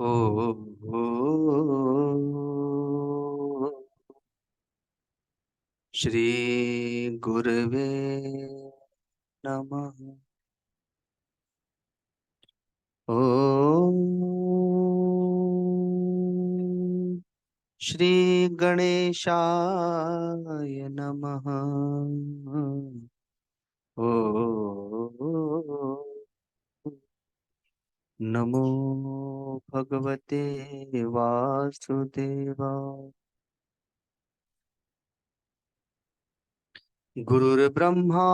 ओ श्री गुरवे नमः। ओ श्री गणेशाय नमः। ओ नमो भगवते वासुदेवाय। गुरुर्ब्रह्मा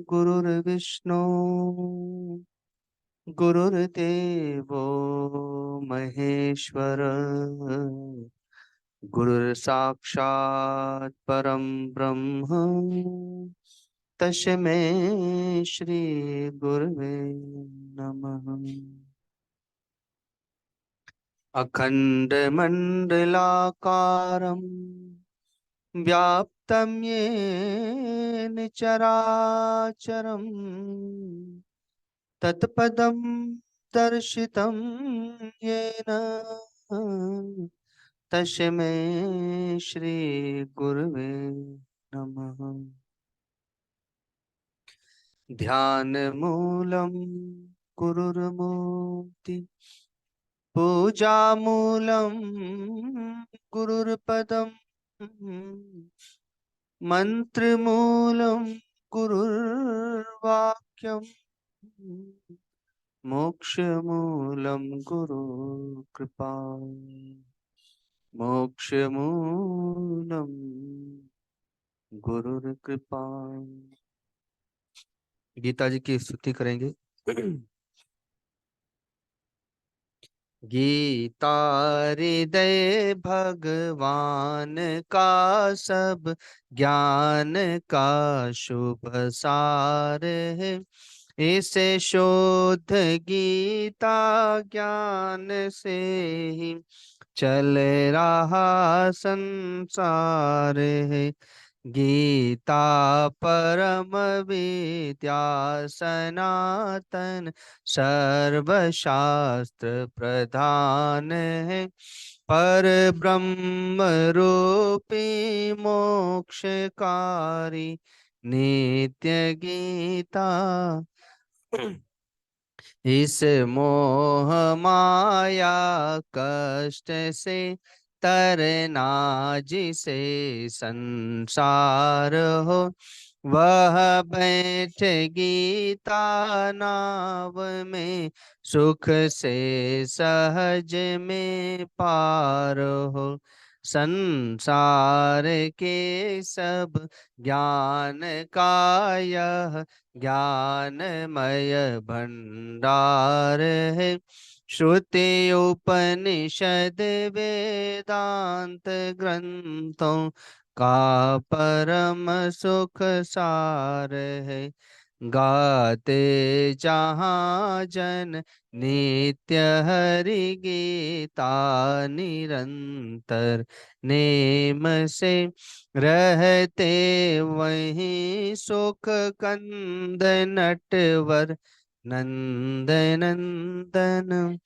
गुरुर्विष्णु गुरुर्देवो महेश्वर। गुरुर्साक्षात् परम ब्रह्म तस्मै श्री गुरवे नमः। अखण्डमण्डलाकारम् व्याप्तं येन चराचरम् तत्पदं दर्शितं येन तस्मै श्री गुरवे नमः। ध्यानमूलं गुरुर्मूर्ति पूजामूलं गुरुर्पदम् मन्त्रमूलं गुरुर्वाक्यम् मोक्षमूलं गुरुकृपा। मोक्षमूलं गुरुर्कृपा। गीता जी की स्तुति करेंगे। गीता हृदय भगवान का सब ज्ञान का शुभ सार है। इसे शोध गीता ज्ञान से ही चल रहा संसार है। गीता परम विद्या सनातन सर्वशास्त्र प्रधान है। पर ब्रह्म रूपी मोक्षकारी नित्य गीता। इस मोह माया कष्ट से तरना जिसे संसार हो। वह बैठ गीता नाव में सुख से सहज में पार हो। संसार के सब ज्ञान का यह ज्ञानमय भंडार है। श्रुति उपनिषद वेदांत ग्रंथों का परम सुख सार है। गाते जहाँ जन नित्य हरि गीता निरंतर नेम से रहते वहीं सुख कंद नटवर नंद नंदन।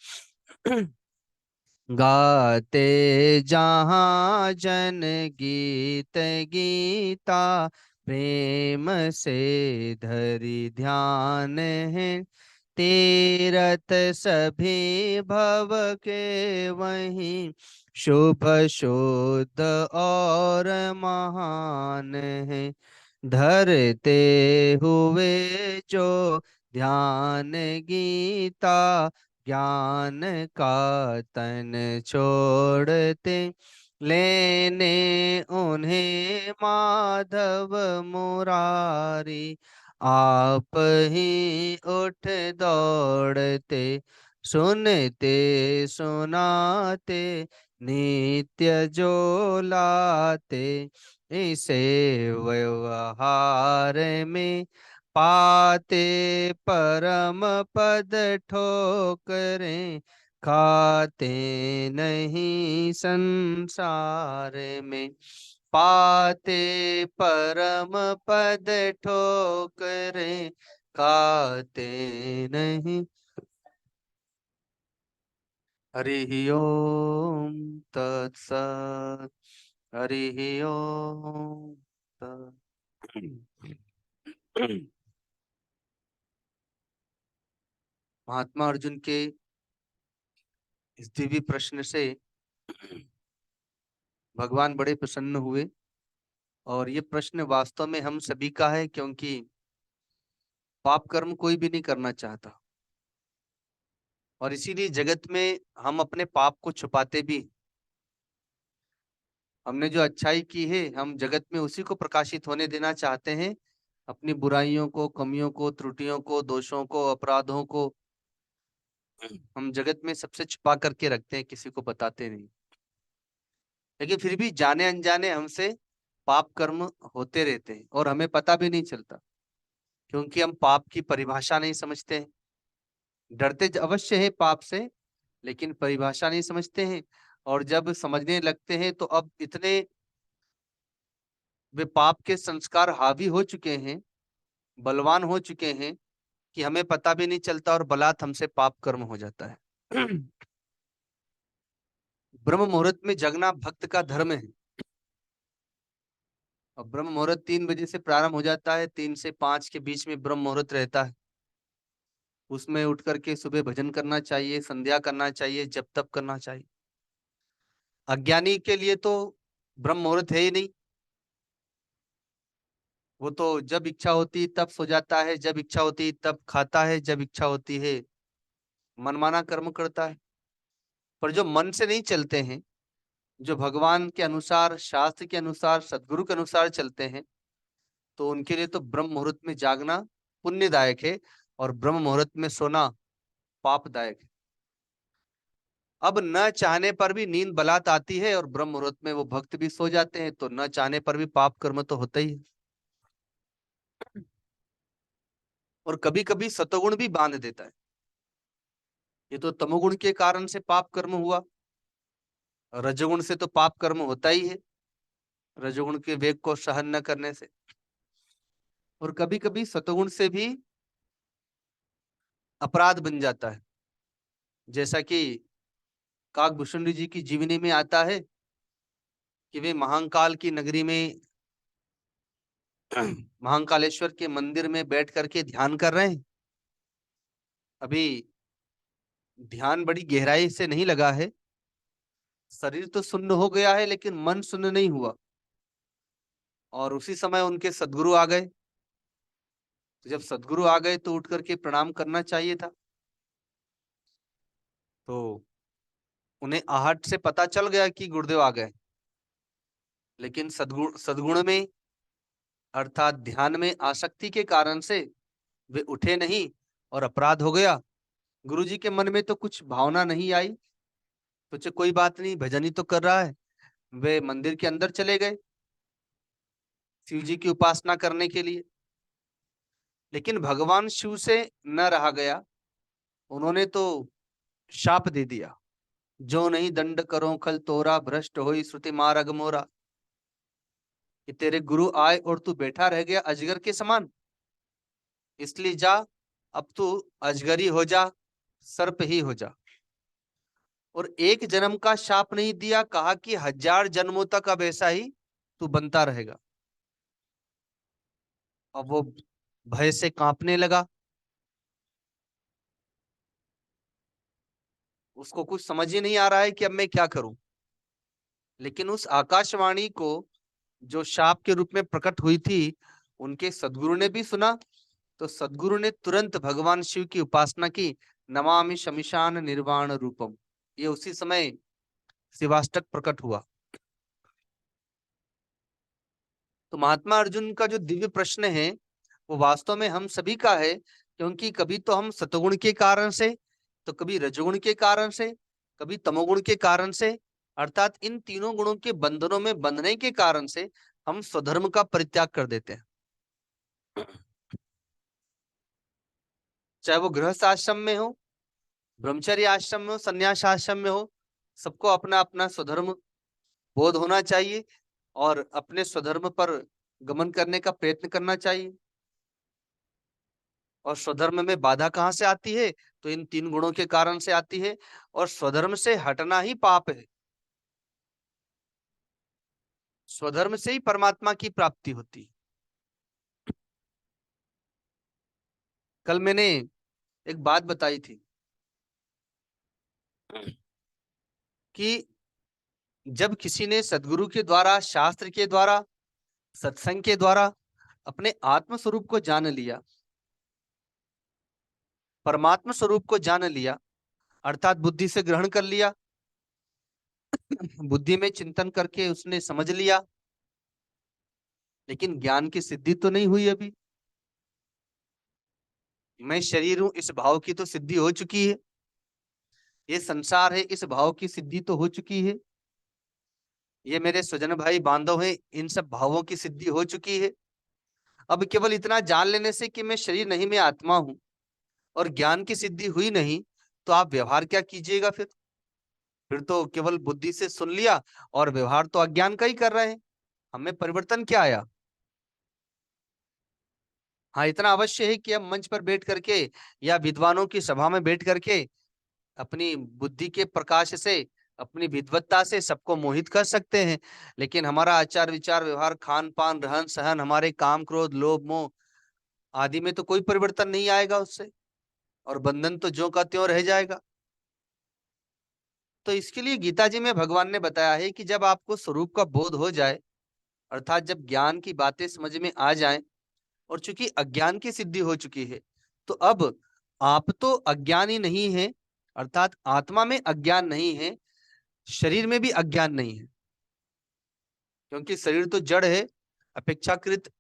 गाते जहाँ जन गीत गीता प्रेम से धरि ध्यान है। तीरथ सभी भव के वहीं शुभ शुद्ध और महान है। धरते हुए जो ध्यान गीता ज्ञान का तन छोड़ते लेने उन्हें माधव मुरारी आप ही उठ दौड़ते। सुनते सुनाते नित्य जो लाते इसे व्यवहार में पाते परम पद ठोकरें खाते नहीं संसार में। पाते परम पद ठोकरें खाते नहीं हरिः ओम तत्सत्। हरिः ओम महात्मा अर्जुन के इस दिव्य प्रश्न से भगवान बड़े प्रसन्न हुए। और ये प्रश्न वास्तव में हम सभी का है, क्योंकि पाप कर्म कोई भी नहीं करना चाहता, और इसीलिए जगत में हम अपने पाप को छुपाते भी। हमने जो अच्छाई की है, हम जगत में उसी को प्रकाशित होने देना चाहते हैं। अपनी बुराइयों को, कमियों को, त्रुटियों को, दोषों को, अपराधों को हम जगत में सबसे छुपा करके रखते हैं, किसी को बताते नहीं। लेकिन फिर भी जाने अनजाने हमसे पाप कर्म होते रहते हैं और हमें पता भी नहीं चलता, क्योंकि हम पाप की परिभाषा नहीं समझते हैं। डरते अवश्य है पाप से, लेकिन परिभाषा नहीं समझते हैं। और जब समझने लगते हैं तो अब इतने वे पाप के संस्कार हावी हो चुके हैं, बलवान हो चुके हैं, कि हमें पता भी नहीं चलता और बलात् हमसे पाप कर्म हो जाता है। ब्रह्म मुहूर्त में जगना भक्त का धर्म है। और ब्रह्म मुहूर्त 3 बजे से प्रारंभ हो जाता है, 3 से 5 के बीच में ब्रह्म मुहूर्त रहता है। उसमें उठ करके सुबह भजन करना चाहिए, संध्या करना चाहिए, जप तप करना चाहिए। अज्ञानी के लिए तो ब्रह्म मुहूर्त है ही नहीं। वो तो जब इच्छा होती तब सो जाता है, जब इच्छा होती तब खाता है, जब इच्छा होती है मनमाना कर्म करता है। पर जो मन से नहीं चलते हैं, जो भगवान के अनुसार, शास्त्र के अनुसार, सदगुरु के अनुसार चलते हैं, तो उनके लिए तो ब्रह्म मुहूर्त में जागना पुण्यदायक है, और ब्रह्म मुहूर्त में सोना पापदायक है। अब न चाहने पर भी नींद बलात् आती है, और ब्रह्म मुहूर्त में वो भक्त भी सो जाते हैं, तो न चाहने पर भी पाप कर्म तो होता ही है। और कभी कभी सतोगुण भी बांध देता है। ये तो तमोगुण के कारण से पाप कर्म हुआ, रजोगुण से तो पाप कर्म होता ही है, रजोगुण के वेग को सहन न करने से। और कभी कभी सतोगुण से भी अपराध बन जाता है, जैसा कि काकभूषण जी की जीवनी में आता है कि वे महाकाल की नगरी में महाकालेश्वर के मंदिर में बैठ करके ध्यान कर रहे हैं। अभी ध्यान बड़ी गहराई से नहीं लगा है, शरीर तो सुन्न हो गया है, लेकिन मन सुन्न नहीं हुआ। और उसी समय उनके सदगुरु आ गए। तो जब सदगुरु आ गए तो उठ करके प्रणाम करना चाहिए था। तो उन्हें आहट से पता चल गया कि गुरुदेव आ गए, लेकिन सदगुण सदगुण में, अर्थात ध्यान में आसक्ति के कारण से वे उठे नहीं, और अपराध हो गया। गुरुजी के मन में तो कुछ भावना नहीं आई, सोचे कोई बात नहीं, भजन ही तो कर रहा है। वे मंदिर के अंदर चले गए शिव जी की उपासना करने के लिए। लेकिन भगवान शिव से न रहा गया, उन्होंने तो शाप दे दिया। जो नहीं दंड करो खल तोरा, भ्रष्ट होई श्रुति मार्ग मोरा। कि तेरे गुरु आए और तू बैठा रह गया अजगर के समान, इसलिए जा, अब तू अजगरी हो जा, सर्प ही हो जा। और एक जन्म का शाप नहीं दिया, कहा कि 1000 जन्मों तक अब ऐसा ही तू बनता रहेगा। अब वो भय से कांपने लगा, उसको कुछ समझ ही नहीं आ रहा है कि अब मैं क्या करूं। लेकिन उस आकाशवाणी को, जो शाप के रूप में प्रकट हुई थी, उनके सदगुरु ने भी सुना। तो सदगुरु ने तुरंत भगवान शिव की उपासना की। नमामि शमिशान निर्वाण रूपम, ये उसी समय शिवाष्टक प्रकट हुआ। तो महात्मा अर्जुन का जो दिव्य प्रश्न है, वो वास्तव में हम सभी का है, क्योंकि कभी तो हम सतोगुण के कारण से, तो कभी रजोगुण के कारण से, कभी तमोगुण के कारण से, अर्थात इन तीनों गुणों के बंधनों में बंधने के कारण से हम स्वधर्म का परित्याग कर देते हैं। चाहे वो गृहस्थ आश्रम में हो, ब्रह्मचर्य आश्रम में हो, संन्यास आश्रम में हो, सबको अपना अपना स्वधर्म बोध होना चाहिए, और अपने स्वधर्म पर गमन करने का प्रयत्न करना चाहिए। और स्वधर्म में बाधा कहाँ से आती है? तो इन 3 गुणों के कारण से आती है, और स्वधर्म से हटना ही पाप है। स्वधर्म से ही परमात्मा की प्राप्ति होती है। कल मैंने एक बात बताई थी कि जब किसी ने सदगुरु के द्वारा, शास्त्र के द्वारा, सत्संग के द्वारा अपने आत्म स्वरूप को जान लिया, परमात्मा स्वरूप को जान लिया, अर्थात बुद्धि से ग्रहण कर लिया, बुद्धि में चिंतन करके उसने समझ लिया, लेकिन ज्ञान की सिद्धि तो नहीं हुई अभी। मैं शरीर हूं इस भाव की तो सिद्धि हो चुकी है, ये संसार है इस भाव की सिद्धि तो हो चुकी है, ये मेरे स्वजन भाई बांधव हैं इन सब भावों की सिद्धि हो चुकी है। अब केवल इतना जान लेने से कि मैं शरीर नहीं, मैं आत्मा हूं, और ज्ञान की सिद्धि हुई नहीं, तो आप व्यवहार क्या कीजिएगा फिर तो केवल बुद्धि से सुन लिया और व्यवहार तो अज्ञान का ही कर रहे हैं। हमें परिवर्तन क्या आया? हाँ, इतना अवश्य है कि हम मंच पर बैठ करके या विद्वानों की सभा में बैठ करके अपनी बुद्धि के प्रकाश से, अपनी विद्वत्ता से सबको मोहित कर सकते हैं, लेकिन हमारा आचार विचार व्यवहार, खान पान, रहन सहन, हमारे काम क्रोध लोभ मोह आदि में तो कोई परिवर्तन नहीं आएगा उससे, और बंधन तो ज्यों का त्यों रह जाएगा। तो इसके लिए गीता जी में भगवान ने बताया है कि जब आपको स्वरूप का बोध हो जाए, अर्थात जब ज्ञान की बातें समझ में आ जाएं, और चूंकि अज्ञान की सिद्धि हो चुकी है, तो अब आप तो अज्ञान ही नहीं है, अर्थात आत्मा में अज्ञान नहीं है, शरीर में भी अज्ञान नहीं है, क्योंकि शरीर तो जड़ है, अपेक्षाकृत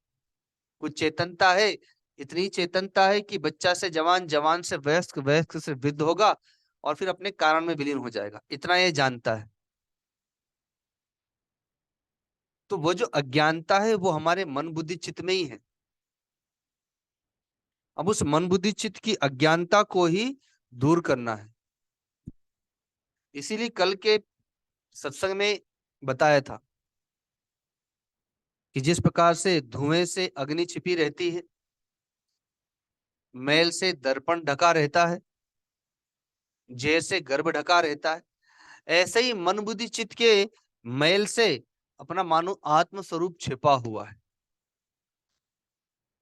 कुछ चेतनता है, इतनी चेतनता है कि बच्चा से जवान, जवान से वयस्क, वयस्क से वृद्ध होगा और फिर अपने कारण में विलीन हो जाएगा, इतना ये जानता है। तो वो जो अज्ञानता है वो हमारे मन बुद्धि चित्त में ही है। अब उस मन बुद्धि चित्त की अज्ञानता को ही दूर करना है। इसीलिए कल के सत्संग में बताया था कि जिस प्रकार से धुएं से अग्नि छिपी रहती है, मैल से दर्पण ढका रहता है, जय से गर्भ ढका रहता है, ऐसे ही मन बुद्धि चित्त के मैल से अपना मानो आत्म स्वरूप छिपा हुआ है।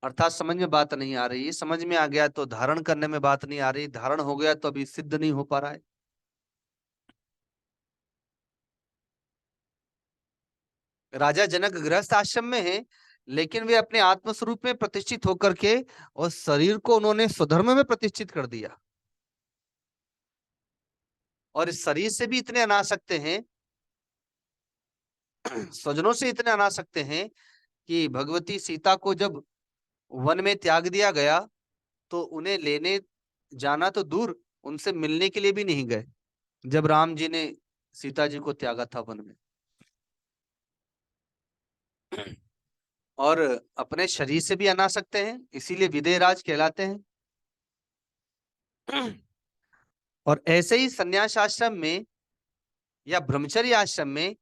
अर्थात समझ में बात नहीं आ रही है, समझ में आ गया तो धारण करने में बात नहीं आ रही, धारण हो गया तो अभी सिद्ध नहीं हो पा रहा है। राजा जनक गृहस्थ आश्रम में है, लेकिन वे अपने आत्म स्वरूप में प्रतिष्ठित होकर के और शरीर को उन्होंने स्वधर्म में प्रतिष्ठित कर दिया, और इस शरीर से भी इतने अनासक्त हैं, स्वजनों से इतने अनासक्त हैं कि भगवती सीता को जब वन में त्याग दिया गया तो उन्हें लेने जाना तो दूर, उनसे मिलने के लिए भी नहीं गए, जब राम जी ने सीता जी को त्यागा था वन में। और अपने शरीर से भी अनासक्त हैं, इसीलिए विदेहराज कहलाते हैं। और ऐसे ही संन्यास आश्रम में या ब्रह्मचर्य आश्रम में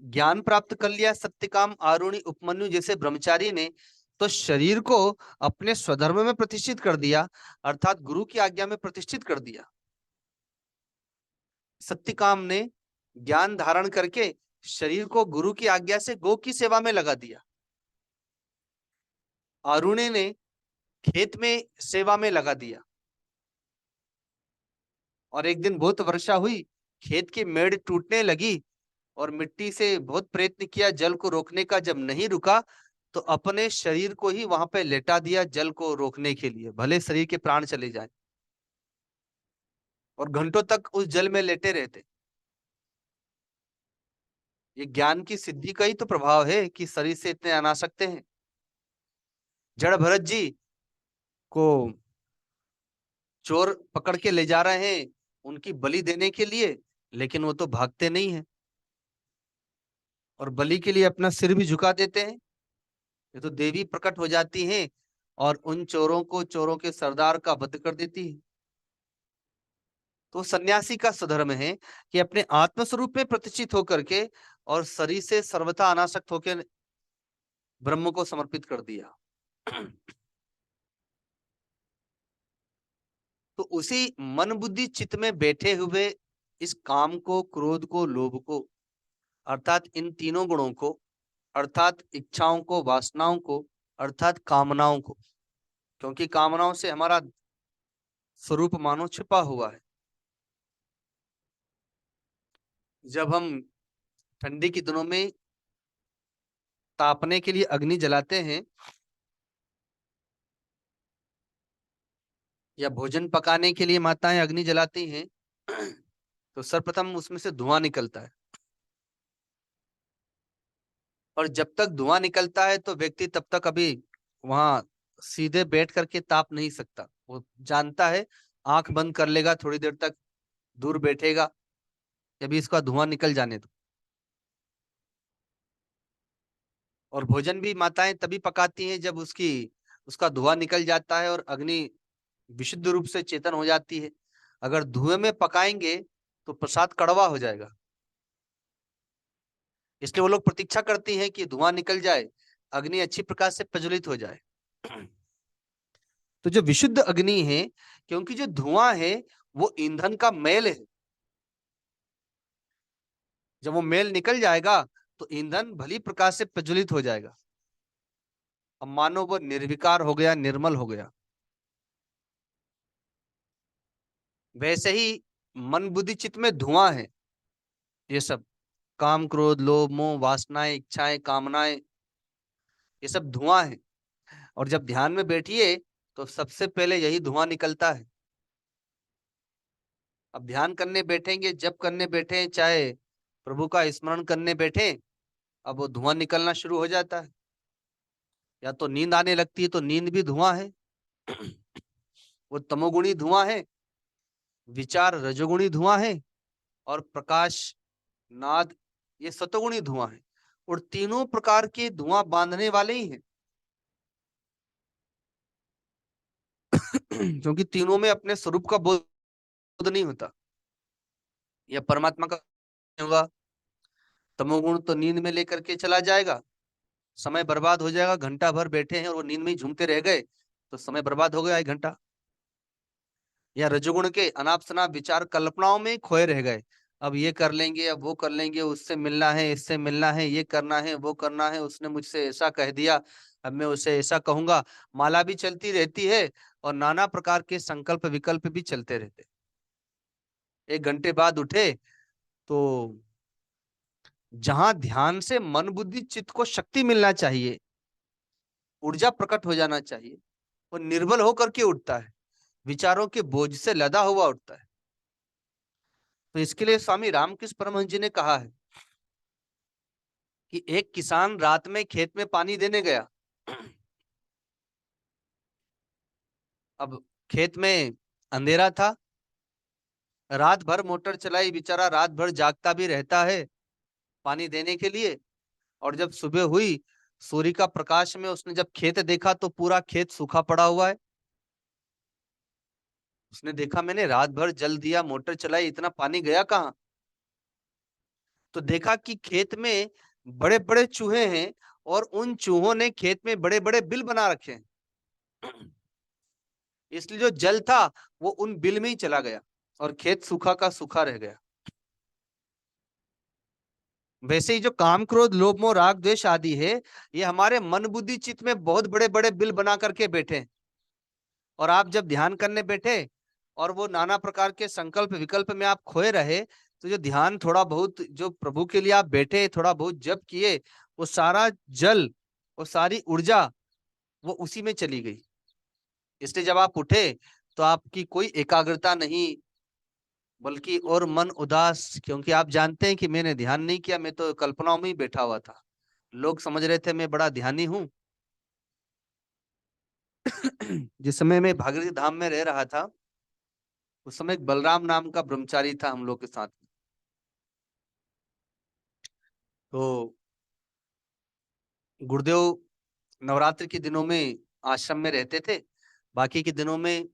ज्ञान प्राप्त कर लिया सत्यकाम, आरुणि, उपमन्यु जैसे ब्रह्मचारी ने, तो शरीर को अपने स्वधर्म में प्रतिष्ठित कर दिया, अर्थात गुरु की आज्ञा में प्रतिष्ठित कर दिया। सत्यकाम ने ज्ञान धारण करके शरीर को गुरु की आज्ञा से गो की सेवा में लगा दिया। आरुणि ने खेत में सेवा में लगा दिया, और एक दिन बहुत वर्षा हुई, खेत की मेड़ टूटने लगी, और मिट्टी से बहुत प्रयत्न किया जल को रोकने का, जब नहीं रुका तो अपने शरीर को ही वहां पे लेटा दिया जल को रोकने के लिए, भले शरीर के प्राण चले जाए, और घंटों तक उस जल में लेटे रहते। ये ज्ञान की सिद्धि का ही तो प्रभाव है कि शरीर से इतने अनासक्त हैं। जड़ भरत जी को चोर पकड़ के ले जा रहे हैं उनकी बलि देने के लिए, लेकिन वो तो भागते नहीं है, और बलि के लिए अपना सिर भी झुका देते हैं। ये तो देवी प्रकट हो जाती हैं और उन चोरों को, चोरों के सरदार का वध कर देती है। तो सन्यासी का स्वधर्म है कि अपने आत्म स्वरूप में प्रतिष्ठित होकर के और शरीर से सर्वथा अनासक्त होकर ब्रह्म को समर्पित कर दिया। तो उसी मन बुद्धि चित्त में बैठे हुए इस काम को, क्रोध को, लोभ को, अर्थात इन तीनों गुणों को, अर्थात इच्छाओं को, वासनाओं को, अर्थात कामनाओं को, क्योंकि कामनाओं से हमारा स्वरूप मानो छिपा हुआ है। जब हम ठंडी के दिनों में तापने के लिए अग्नि जलाते हैं या भोजन पकाने के लिए माताएं अग्नि जलाती हैं, तो सर्वप्रथम उसमें से धुआं निकलता है। और जब तक धुआं निकलता है तो व्यक्ति तब तक अभी वहां सीधे बैठ करके ताप नहीं सकता। वो जानता है, आंख बंद कर लेगा, थोड़ी देर तक दूर बैठेगा, अभी इसका धुआं निकल जाने दो। और भोजन भी माताएं तभी पकाती हैं जब उसका धुआं निकल जाता है और अग्नि विशुद्ध रूप से चेतन हो जाती है। अगर धुएं में पकाएंगे तो प्रसाद कड़वा हो जाएगा, इसलिए वो लोग प्रतीक्षा करती हैं कि धुआं निकल जाए, अग्नि अच्छी प्रकार से प्रज्वलित हो जाए। तो जो विशुद्ध अग्नि है, क्योंकि जो धुआं है वो ईंधन का मैल है, जब वो मैल निकल जाएगा तो ईंधन भली प्रकार से प्रज्वलित हो जाएगा। अब मानो वो निर्विकार हो गया, निर्मल हो गया। वैसे ही मन बुद्धि चित्त में धुआं है, ये सब काम, क्रोध, लोभ, मोह, वासनाएं, इच्छाएं, कामनाएं, ये सब धुआं है। और जब ध्यान में बैठिए तो सबसे पहले यही धुआं निकलता है। अब ध्यान करने बैठेंगे, जप करने बैठे, चाहे प्रभु का स्मरण करने बैठे, अब वो धुआं निकलना शुरू हो जाता है। या तो नींद आने लगती है तो नींद भी धुआं है, वो तमोगुणी धुआं है। विचार रजोगुणी धुआं है। और प्रकाश, नाद, ये सतोगुणी धुआं है। और तीनों प्रकार के धुआं बांधने वाले ही हैं। क्योंकि तीनों में अपने स्वरूप का बोध नहीं होता। यह परमात्मा का होगा, तमोगुण तो नींद में लेकर के चला जाएगा, समय बर्बाद हो जाएगा। घंटा भर बैठे हैं और वो नींद में ही झूमते रह गए तो समय बर्बाद हो गया 1 घंटा। या रजोगुण के अनाप शनाप विचार कल्पनाओं में खोए रह गए, अब ये कर लेंगे, अब वो कर लेंगे, उससे मिलना है, इससे मिलना है, ये करना है, वो करना है, उसने मुझसे ऐसा कह दिया, अब मैं उसे ऐसा कहूंगा। माला भी चलती रहती है और नाना प्रकार के संकल्प विकल्प भी चलते रहते। 1 घंटे बाद उठे तो जहां ध्यान से मन बुद्धि चित्त को शक्ति मिलना चाहिए, ऊर्जा प्रकट हो जाना चाहिए, वो निर्बल होकर के उठता है, विचारों के बोझ से लदा हुआ उठता है। तो इसके लिए स्वामी रामकृष्ण परमहंस जी ने कहा है कि एक किसान रात में खेत में पानी देने गया। अब खेत में अंधेरा था, रात भर मोटर चलाई, बेचारा रात भर जागता भी रहता है पानी देने के लिए। और जब सुबह हुई, सूर्य का प्रकाश में उसने जब खेत देखा तो पूरा खेत सूखा पड़ा हुआ है। उसने देखा, मैंने रात भर जल दिया, मोटर चलाई, इतना पानी गया कहाँ? तो देखा कि खेत में बड़े बड़े चूहे हैं और उन चूहों ने खेत में बड़े बड़े बिल बना रखे हैं। इसलिए जो जल था वो उन बिल में ही चला गया और खेत सूखा का सूखा रह गया। वैसे ही जो काम, क्रोध, लोभ, मोह, राग, द्वेष आदि है, ये हमारे मन बुद्धि चित्त में बहुत बड़े बड़े बिल बना करके बैठे हैं। और आप जब ध्यान करने बैठे और वो नाना प्रकार के संकल्प विकल्प में आप खोए रहे, तो जो ध्यान थोड़ा बहुत जो प्रभु के लिए आप बैठे, थोड़ा बहुत जप किए, वो सारा जल, वो सारी ऊर्जा वो उसी में चली गई। इसलिए जब आप उठे तो आपकी कोई एकाग्रता नहीं, बल्कि और मन उदास, क्योंकि आप जानते हैं कि मैंने ध्यान नहीं किया, मैं तो कल्पनाओं में ही बैठा हुआ था। लोग समझ रहे थे मैं बड़ा ध्यानी हूं। जिस समय मैं भागीरथी धाम में रह रहा था, उस समय एक बलराम नाम का ब्रह्मचारी था हम लोग के साथ में। तो गुरुदेव नवरात्रि के दिनों में आश्रम में रहते थे, बाकी के दिनों में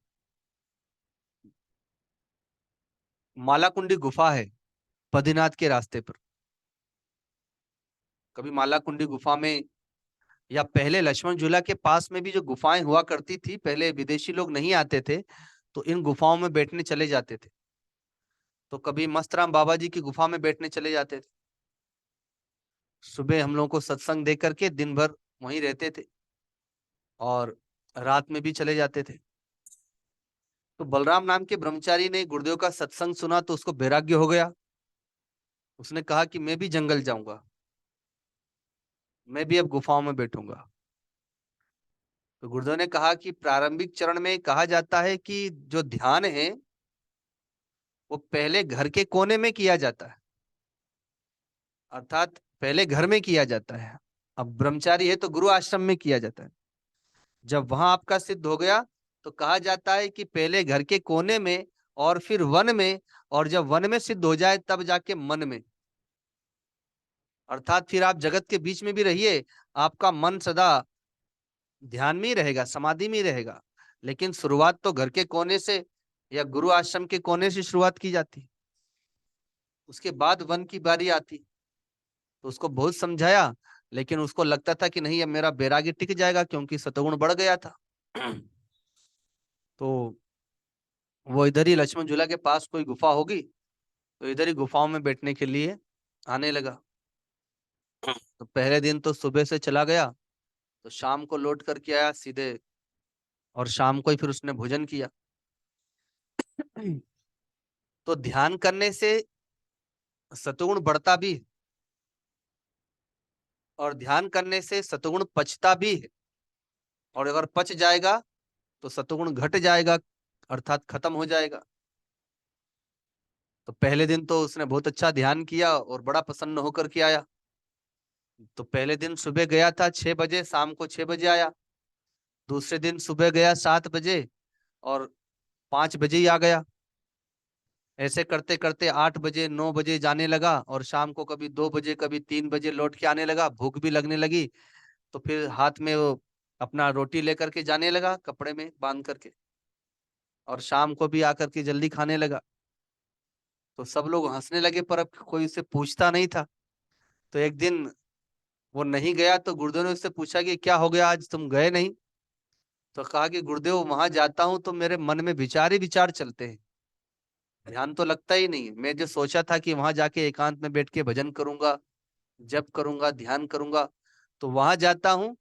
मालाकुंडी गुफा है बद्रीनाथ के रास्ते पर। कभी मालाकुंडी गुफा में, या पहले लक्ष्मण झूला के पास में भी जो गुफाएं हुआ करती थी, पहले विदेशी लोग नहीं आते थे, तो इन गुफाओं में बैठने चले जाते थे। तो कभी मस्तराम बाबा जी की गुफा में बैठने चले जाते थे। सुबह हम लोगों को सत्संग दे करके दिन भर वहीं रहते थे और रात में भी चले जाते थे। तो बलराम नाम के ब्रह्मचारी ने गुरुदेव का सत्संग सुना तो उसको वैराग्य हो गया। उसने कहा कि मैं भी जंगल जाऊंगा, मैं भी अब गुफाओं में बैठूंगा। तो गुरुदेव ने कहा कि प्रारंभिक चरण में कहा जाता है कि जो ध्यान है वो पहले घर के कोने में किया जाता है, अर्थात पहले घर में किया जाता है। अब ब्रह्मचारी है तो गुरु आश्रम में किया जाता है। जब वहां आपका सिद्ध हो गया तो कहा जाता है कि पहले घर के कोने में और फिर वन में, और जब वन में सिद्ध हो जाए तब जाके मन में। अर्थात फिर आप जगत के बीच में भी रहिए, आपका मन सदा ध्यान में ही रहेगा, समाधि में ही रहेगा, लेकिन शुरुआत तो घर के कोने से या गुरु आश्रम के कोने से शुरुआत की जाती। उसके बाद वन की बारी आती। तो उसको बहुत समझाया, लेकिन उसको लगता था कि नहीं अब मेरा बैरागी टिक जाएगा क्योंकि सतोगुण बढ़ गया था। तो वो इधर ही लक्ष्मण झूला के पास कोई गुफा होगी तो इधर ही गुफाओं में बैठने के लिए आने लगा। तो पहले दिन तो सुबह से चला गया, तो शाम को लौट करके आया सीधे, और शाम को ही फिर उसने भोजन किया। तो ध्यान करने से सतुगुण बढ़ता भी है, और ध्यान करने से सतुगुण पचता भी है। और अगर पच जाएगा तो सतुगुण घट जाएगा, अर्थात खत्म हो जाएगा। तो पहले दिन तो उसने बहुत अच्छा ध्यान किया और बड़ा प्रसन्न होकर के आया। तो पहले दिन सुबह गया था 6 बजे, शाम को 6 बजे आया। दूसरे दिन सुबह गया 7 बजे और 5 बजे ही आ गया। ऐसे करते करते 8 बजे 9 बजे जाने लगा, और शाम को कभी 2 बजे कभी 3 बजे लौट के आने लगा। भूख भी लगने लगी तो फिर हाथ में वो अपना रोटी लेकर के जाने लगा कपड़े में बांध करके, और शाम को भी आकर के जल्दी खाने लगा। तो सब लोग हंसने लगे पर अब कोई उससे पूछता नहीं था। तो एक दिन वो नहीं गया तो गुरुदेव ने उससे पूछा कि क्या हो गया आज तुम गए नहीं। तो कहा कि गुरुदेव वहां जाता हूं तो मेरे मन में विचार ही विचार चलते हैं, ध्यान तो लगता ही नहीं है। मैं जो सोचा था कि वहां जाके एकांत में बैठ के भजन करूंगा, जप करूंगा, ध्यान करूंगा, तो वहां जाता हूं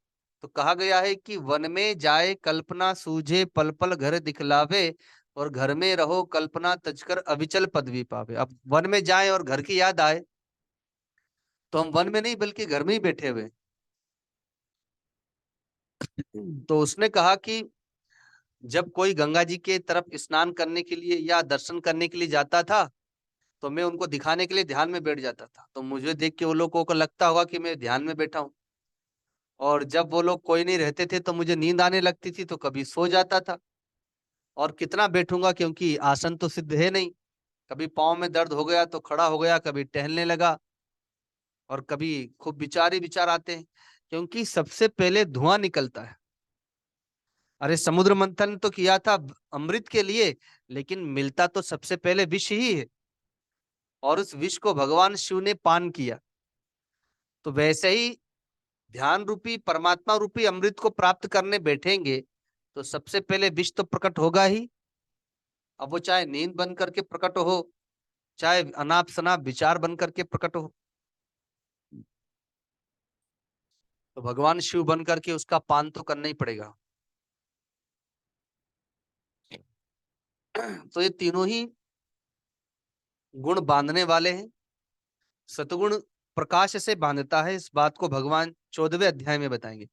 तो कहा गया है कि वन में जाए कल्पना सूझे पल पल घर दिखलावे, और घर में रहो कल्पना तजकर अविचल पदवी पावे। अब वन में जाए और घर की याद आए तो हम वन में नहीं बल्कि घर में ही बैठे हुए। तो उसने कहा कि जब कोई गंगा जी के तरफ स्नान करने के लिए या दर्शन करने के लिए जाता था तो मैं उनको दिखाने के लिए ध्यान में बैठ जाता था। तो मुझे देख के वो लोगों को लगता होगा कि मैं ध्यान में बैठा हूँ। और जब वो लोग कोई नहीं रहते थे तो मुझे नींद आने लगती थी तो कभी सो जाता था। और कितना बैठूंगा क्योंकि आसन तो सिद्ध है नहीं। कभी पाँव में दर्द हो गया तो खड़ा हो गया, कभी टहलने लगा, और कभी खूब विचार ही विचार आते हैं। क्योंकि सबसे पहले धुआं निकलता है। अरे समुद्र मंथन तो किया था अमृत के लिए, लेकिन मिलता तो सबसे पहले विष ही है, और उस विष को भगवान शिव ने पान किया। तो वैसे ही ध्यान रूपी परमात्मा रूपी अमृत को प्राप्त करने बैठेंगे तो सबसे पहले विष तो प्रकट होगा ही। अब वो चाहे नींद बन करके प्रकट हो, चाहे अनाप शनाप विचार बन करके प्रकट हो, तो भगवान शिव बन करके उसका पान तो करना ही पड़ेगा। तो ये तीनों ही गुण बांधने वाले हैं। सतगुण प्रकाश से बांधता है, इस बात को भगवान 14वें अध्याय में बताएंगे।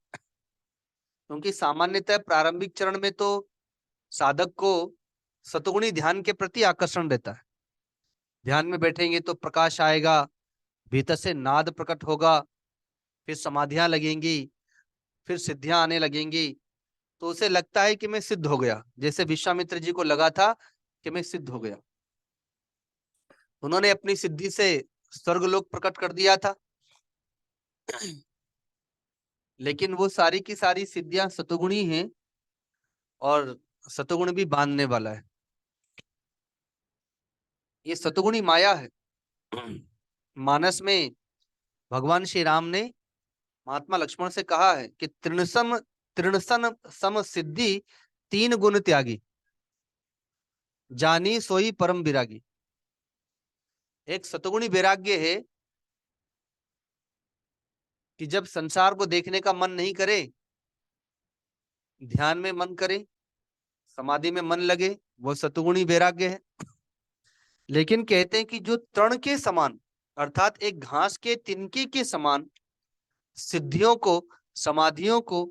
क्योंकि सामान्यतः प्रारंभिक चरण में तो साधक को सतगुणी ध्यान के प्रति आकर्षण रहता है। ध्यान में बैठेंगे तो प्रकाश आएगा, भीतर से नाद प्रकट होगा, फिर समाधियां लगेंगी, फिर सिद्धियां आने लगेंगी। तो उसे लगता है कि मैं सिद्ध हो गया, जैसे विश्वामित्र जी को लगा था कि मैं सिद्ध हो गया। उन्होंने अपनी सिद्धि से स्वर्गलोक प्रकट कर दिया था। लेकिन वो सारी की सारी सिद्धियां सतुगुणी हैं, और सतुगुण भी बांधने वाला है। ये सतुगुणी माया है। मानस में भगवान श्री राम ने महात्मा लक्ष्मण से कहा है कि तृणसम तृणसन सम सिद्धि तीन गुण त्यागी। जानी सोई परम विरागी। एक सतगुणी वैराग्य है कि जब संसार को देखने का मन नहीं करे, ध्यान में मन करे, समाधि में मन लगे, वो सतगुणी वैराग्य है। लेकिन कहते हैं कि जो तृण के समान, अर्थात एक घास के तिनके के समान सिद्धियों को, समाधियों को,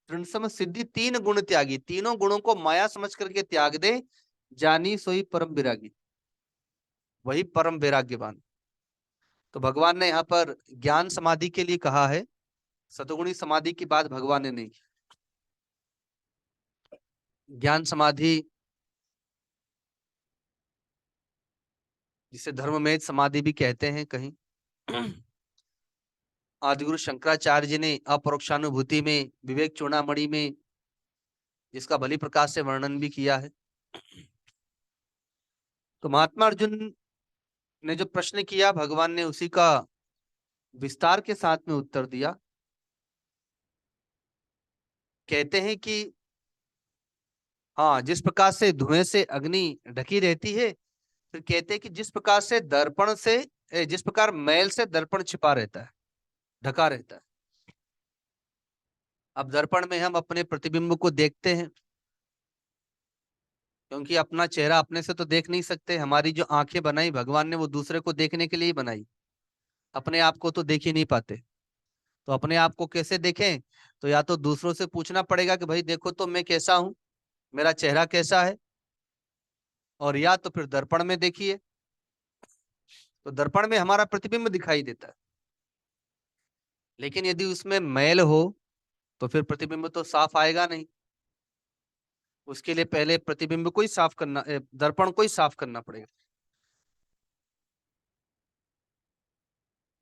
तृणसम सिद्धि, तीन गुण त्यागी, तीनों गुणों को माया समझ करके त्याग दे, जानी सोई परम विरागी, वही परम वैराग्यवान। तो भगवान ने यहाँ पर ज्ञान समाधि के लिए कहा है, सतगुणी समाधि की बात भगवान ने नहीं की। ज्ञान समाधि, जिसे धर्ममेध समाधि भी कहते हैं कहीं, आदिगुरु शंकराचार्य जी ने अपरोक्षानुभूति में, विवेक चूड़ामणि में जिसका भली प्रकाश से वर्णन भी किया है। तो महात्मा अर्जुन ने जो प्रश्न किया, भगवान ने उसी का विस्तार के साथ में उत्तर दिया। कहते हैं कि हाँ, जिस प्रकार से धुएं से अग्नि ढकी रहती है, फिर कहते हैं कि जिस प्रकार से दर्पण से, जिस प्रकार मैल से दर्पण छिपा रहता है, ढका रहता है। अब दर्पण में हम अपने प्रतिबिंब को देखते हैं, क्योंकि अपना चेहरा अपने से तो देख नहीं सकते। हमारी जो आंखें बनाई भगवान ने, वो दूसरे को देखने के लिए ही बनाई, अपने आप को तो देख ही नहीं पाते। तो अपने आप को कैसे देखें? तो या तो दूसरों से पूछना पड़ेगा कि भाई देखो तो मैं कैसा हूं, मेरा चेहरा कैसा है, और या तो फिर दर्पण में देखिए। तो दर्पण में हमारा प्रतिबिंब दिखाई देता है, लेकिन यदि उसमें मैल हो तो फिर प्रतिबिंब तो साफ आएगा नहीं। उसके लिए पहले प्रतिबिंब को ही साफ करना, दर्पण को ही साफ करना पड़ेगा।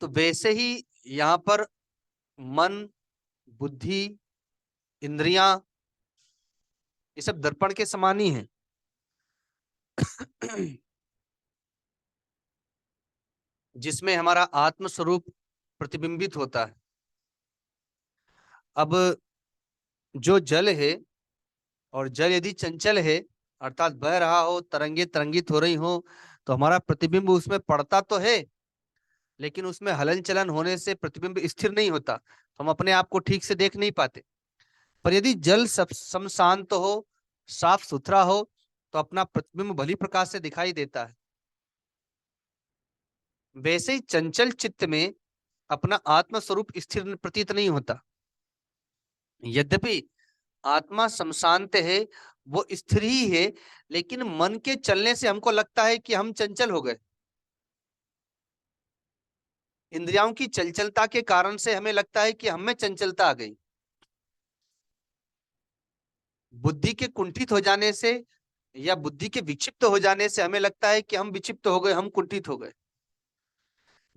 तो वैसे ही यहाँ पर मन, बुद्धि, इंद्रियां, ये सब दर्पण के समान ही हैं। जिसमें हमारा आत्म स्वरूप प्रतिबिंबित होता है। अब जो जल है, और जल यदि चंचल है, अर्थात बह रहा हो, तरंगे तरंगित हो रही हो, तो हमारा प्रतिबिंब उसमें पड़ता तो है, लेकिन उसमें हलन चलन होने से प्रतिबिंब स्थिर नहीं होता, तो हम अपने आप को ठीक से देख नहीं पाते। पर यदि जल सब सम शांत हो, साफ सुथरा हो, तो अपना प्रतिबिंब भली प्रकार से दिखाई देता है। वैसे ही चंचल चित्त में अपना आत्म स्वरूप स्थिर प्रतीत नहीं होता। यद्यपि आत्मा समशांत है, वो स्थिर ही है, लेकिन मन के चलने से हमको लगता है कि हम चंचल हो गए। इंद्रियों की चंचलता के कारण से हमें लगता है कि हम में चंचलता आ गई। बुद्धि के कुंठित हो जाने से या बुद्धि के विक्षिप्त हो जाने से हमें लगता है कि हम विक्षिप्त हो गए, हम कुंठित हो गए।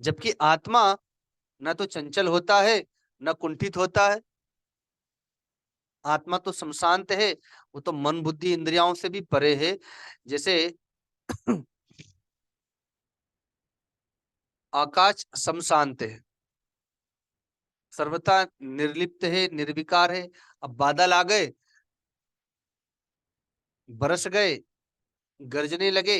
जबकि आत्मा न तो चंचल होता है, न कुंठित होता है। आत्मा तो समशांत है, वो तो मन बुद्धि इंद्रियों से भी परे है। जैसे आकाश समशांत है, सर्वथा निर्लिप्त है, निर्विकार है। अब बादल आ गए, बरस गए, गरजने लगे,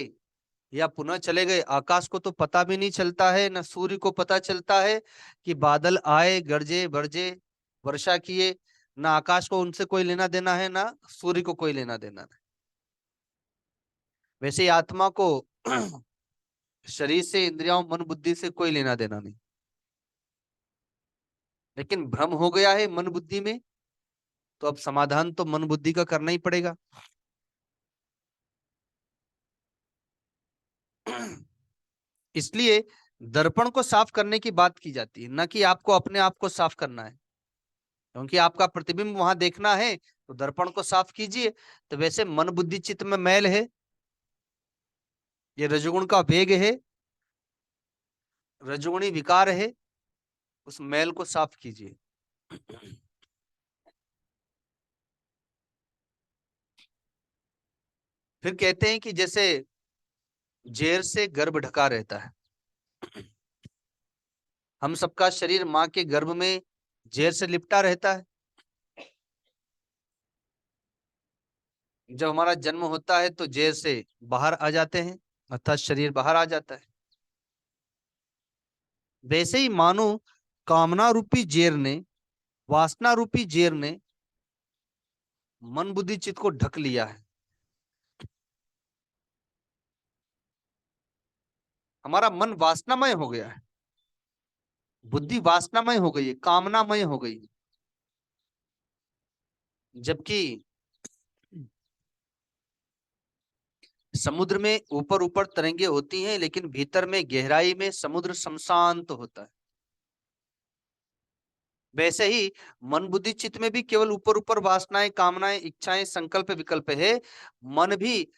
या पुनः चले गए, आकाश को तो पता भी नहीं चलता है, न सूर्य को पता चलता है कि बादल आए, गरजे बरजे, वर्षा किए। ना आकाश को उनसे कोई लेना देना है, ना सूर्य को कोई लेना देना है। वैसे ही आत्मा को शरीर से, इंद्रियों, मन बुद्धि से कोई लेना देना नहीं। लेकिन भ्रम हो गया है मन बुद्धि में, तो अब समाधान तो मन बुद्धि का करना ही पड़ेगा। इसलिए दर्पण को साफ करने की बात की जाती है, न कि आपको अपने आप को साफ करना है। क्योंकि आपका प्रतिबिंब वहां देखना है, तो दर्पण को साफ कीजिए। तो वैसे मन बुद्धि चित्त में मैल है, ये रजोगुण का वेग है, रजोगुणी विकार है, उस मैल को साफ कीजिए। फिर कहते हैं कि जैसे जेर से गर्भ ढका रहता है, हम सबका शरीर माँ के गर्भ में जेर से लिपटा रहता है। जब हमारा जन्म होता है तो जेल से बाहर आ जाते हैं, अर्थात शरीर बाहर आ जाता है। वैसे ही मानो कामना रूपी जेर ने, वासना रूपी जेर ने मन बुद्धि चित्त को ढक लिया है। हमारा मन वासनामय हो गया है, बुद्धि वासनामय हो गई है, कामनामय हो गई है। जबकि समुद्र में ऊपर ऊपर तरंगे होती हैं, लेकिन भीतर में गहराई में समुद्र शांत होता है। वैसे ही मन बुद्धि चित्त में भी केवल ऊपर ऊपर वासनाएं, कामनाएं, इच्छाएं, संकल्प विकल्प है। मन भी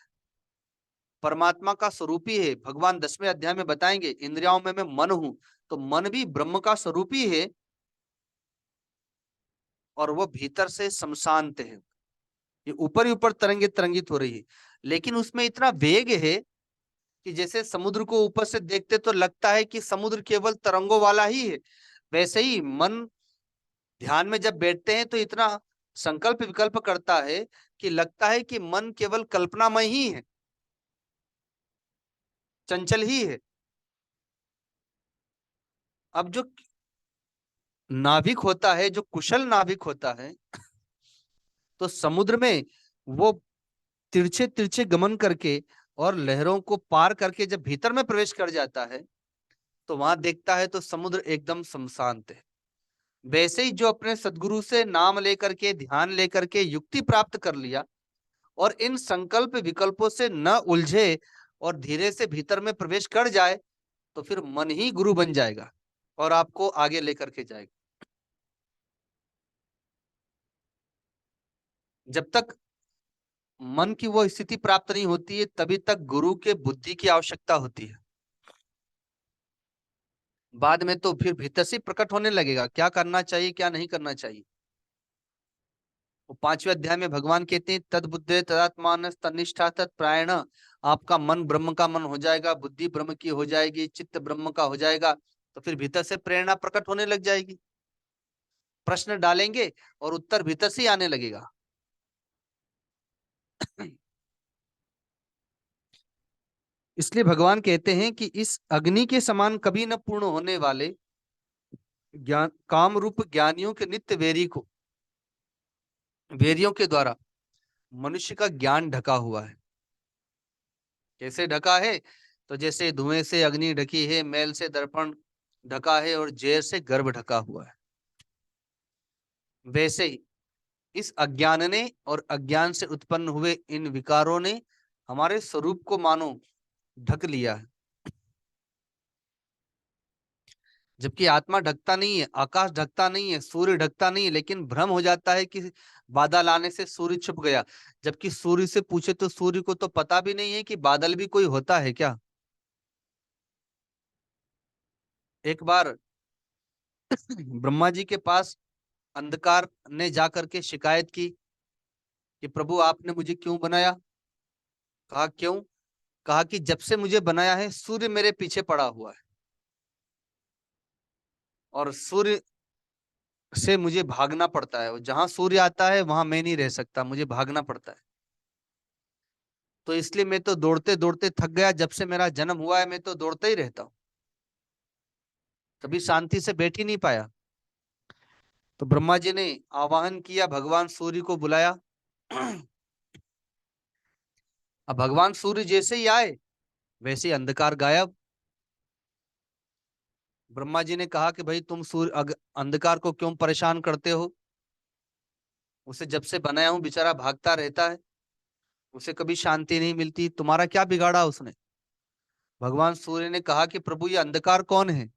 परमात्मा का स्वरूप ही है। भगवान 10वें अध्याय में बताएंगे, इंद्रियों में मैं मन हूं, तो मन भी ब्रह्म का स्वरूप ही है और वो भीतर से शांत है। ये ऊपर ही ऊपर तरंगे तरंगित हो रही है, लेकिन उसमें इतना वेग है कि जैसे समुद्र को ऊपर से देखते तो लगता है कि समुद्र केवल तरंगों वाला ही है। वैसे ही मन ध्यान में जब बैठते हैं तो इतना संकल्प विकल्प करता है कि लगता है कि मन केवल कल्पनामय ही है, चंचल ही है। अब जो नाविक होता है, जो कुशल नाविक होता है, तो समुद्र में वो तिरछे तिरछे गमन करके और लहरों को पार करके जब भीतर में प्रवेश कर जाता है, तो वहां देखता है तो समुद्र एकदम शांत है। वैसे ही जो अपने सदगुरु से नाम लेकर के, ध्यान लेकर के युक्ति प्राप्त कर लिया और इन संकल्प विकल्पों से न उलझे और धीरे से भीतर में प्रवेश कर जाए, तो फिर मन ही गुरु बन जाएगा और आपको आगे लेकर के जाएगा। जब तक मन की वो स्थिति प्राप्त नहीं होती है, तभी तक गुरु के बुद्धि की आवश्यकता होती है। बाद में तो फिर भीतर से प्रकट होने लगेगा क्या करना चाहिए, क्या नहीं करना चाहिए। वो 5वें अध्याय में भगवान कहते हैं, तद बुद्धे तदात्मान तनिष्ठा तत्प्रायण। आपका मन ब्रह्म का मन हो जाएगा, बुद्धि ब्रह्म की हो जाएगी, चित्त ब्रह्म का हो जाएगा, तो फिर भीतर से प्रेरणा प्रकट होने लग जाएगी। प्रश्न डालेंगे और उत्तर भीतर से ही आने लगेगा। इसलिए भगवान कहते हैं कि इस अग्नि के समान कभी न पूर्ण होने वाले ज्ञान, काम रूप ज्ञानियों के नित्य वेरियों के द्वारा मनुष्य का ज्ञान ढका हुआ है। कैसे ढका है? तो जैसे धुएं से अग्नि ढकी है, मैल से दर्पण ढका है और जैर से गर्भ ढका हुआ है, वैसे ही इस अज्ञान ने और अज्ञान से उत्पन्न हुए इन विकारों ने हमारे स्वरूप को मानो ढक लिया है। जबकि आत्मा ढकता नहीं है, आकाश ढकता नहीं है, सूर्य ढकता नहीं है, लेकिन भ्रम हो जाता है कि बादल आने से सूर्य छुप गया। जबकि सूर्य से पूछे तो सूर्य को तो पता भी नहीं है कि बादल भी कोई होता है क्या। एक बार ब्रह्मा जी के पास अंधकार ने जाकर के शिकायत की कि प्रभु आपने मुझे क्यों बनाया। कहा क्यों? कहा कि जब से मुझे बनाया है सूर्य मेरे पीछे पड़ा हुआ है और सूर्य से मुझे भागना पड़ता है, जहां सूर्य आता है वहां मैं नहीं रह सकता, मुझे भागना पड़ता है। तो इसलिए मैं तो दौड़ते दौड़ते थक गया, जब से मेरा जन्म हुआ है मैं तो दौड़ता ही रहता हूँ, कभी शांति से बैठ ही नहीं पाया। तो ब्रह्मा जी ने आवाहन किया, भगवान सूर्य को बुलाया। अब भगवान सूर्य जैसे ही आए वैसे ही अंधकार गायब। ब्रह्मा जी ने कहा कि भाई तुम सूर्य अंधकार को क्यों परेशान करते हो? उसे जब से बनाया हूं बेचारा भागता रहता है, उसे कभी शांति नहीं मिलती, तुम्हारा क्या बिगाड़ा उसने? भगवान सूर्य ने कहा कि प्रभु ये अंधकार कौन है?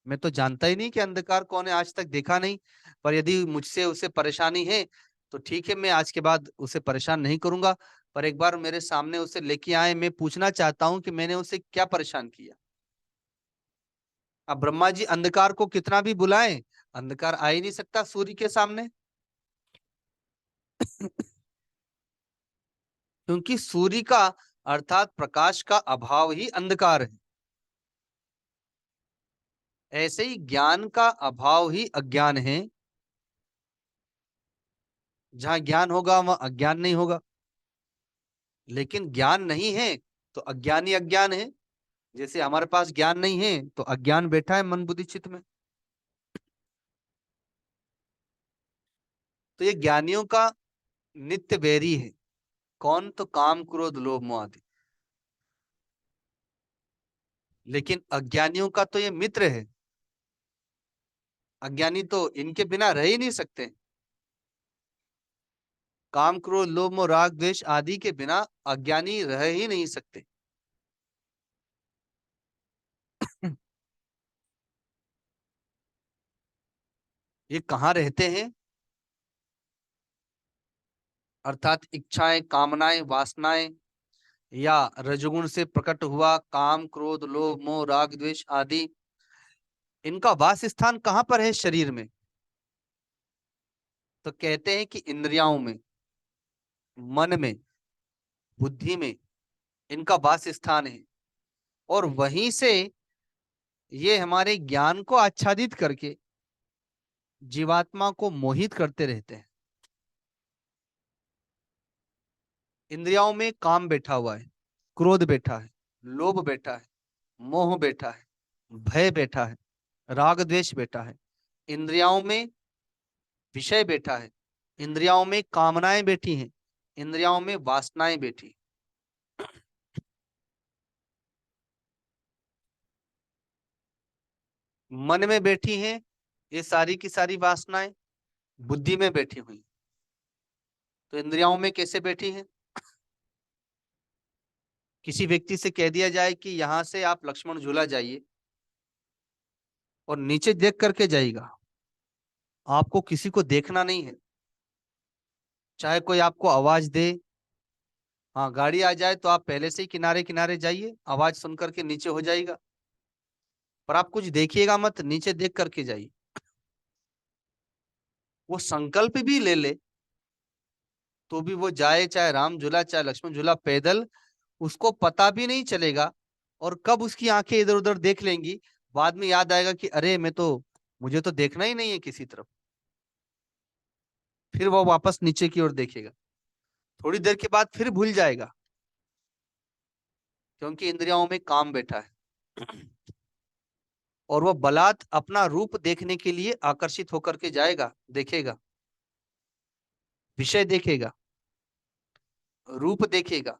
मैं तो जानता ही नहीं कि अंधकार कौन है, आज तक देखा नहीं। पर यदि मुझसे उसे परेशानी है तो ठीक है, मैं आज के बाद उसे परेशान नहीं करूंगा। पर एक बार मेरे सामने उसे लेके आए, मैं पूछना चाहता हूं कि मैंने उसे क्या परेशान किया। अब ब्रह्मा जी अंधकार को कितना भी बुलाएं, अंधकार आ ही नहीं सकता सूर्य के सामने। क्योंकि सूर्य का अर्थात प्रकाश का अभाव ही अंधकार है। ऐसे ही ज्ञान का अभाव ही अज्ञान है। जहां ज्ञान होगा वहां अज्ञान नहीं होगा। लेकिन ज्ञान नहीं है तो अज्ञान ही अज्ञान है। जैसे हमारे पास ज्ञान नहीं है तो अज्ञान बैठा है मन बुद्धि चित्त में। तो ये ज्ञानियों का नित्य बैरी है। कौन? तो काम क्रोध लोभ मोह आदि। लेकिन अज्ञानियों का तो ये मित्र है। अज्ञानी तो इनके बिना रह ही नहीं सकते। काम क्रोध लोभ मोह राग द्वेष आदि के बिना अज्ञानी रह ही नहीं सकते। ये कहाँ रहते हैं? अर्थात इच्छाएं कामनाएं वासनाएं या रजोगुण से प्रकट हुआ काम क्रोध लोभ मोह राग द्वेष आदि, इनका वास स्थान कहाँ पर है शरीर में? तो कहते हैं कि इंद्रियाओं में, मन में, बुद्धि में इनका वास स्थान है। और वहीं से ये हमारे ज्ञान को आच्छादित करके जीवात्मा को मोहित करते रहते हैं। इंद्रियाओं में काम बैठा हुआ है, क्रोध बैठा है, लोभ बैठा है, मोह बैठा है, भय बैठा है, राग द्वेष बैठा है। इंद्रियाओं में विषय बैठा है, इंद्रियाओं में कामनाएं बैठी हैं, इंद्रियाओं में वासनाएं बैठी। मन में बैठी हैं ये सारी की सारी वासनाएं, बुद्धि में बैठी हुई। तो इंद्रियाओं में कैसे बैठी हैं? किसी व्यक्ति से कह दिया जाए कि यहां से आप लक्ष्मण झूला जाइए और नीचे देख करके जाइएगा, आपको किसी को देखना नहीं है। चाहे कोई आपको आवाज दे, हाँ गाड़ी आ जाए तो आप पहले से ही किनारे किनारे जाइए, आवाज सुन करके नीचे हो जाएगा। पर आप कुछ देखिएगा मत, नीचे देख करके जाइए। वो संकल्प भी ले ले तो भी वो जाए, चाहे राम झूला चाहे लक्ष्मण झूला, पैदल उसको पता भी नहीं चलेगा। और कब उसकी आंखें इधर उधर देख लेंगी, बाद में याद आएगा कि अरे मैं तो, मुझे तो देखना ही नहीं है किसी तरफ। फिर वो वापस नीचे की ओर देखेगा, थोड़ी देर के बाद फिर भूल जाएगा, क्योंकि इंद्रियों में काम बैठा है। और वो बलात् अपना रूप देखने के लिए आकर्षित होकर के जाएगा, देखेगा, विषय देखेगा, रूप देखेगा,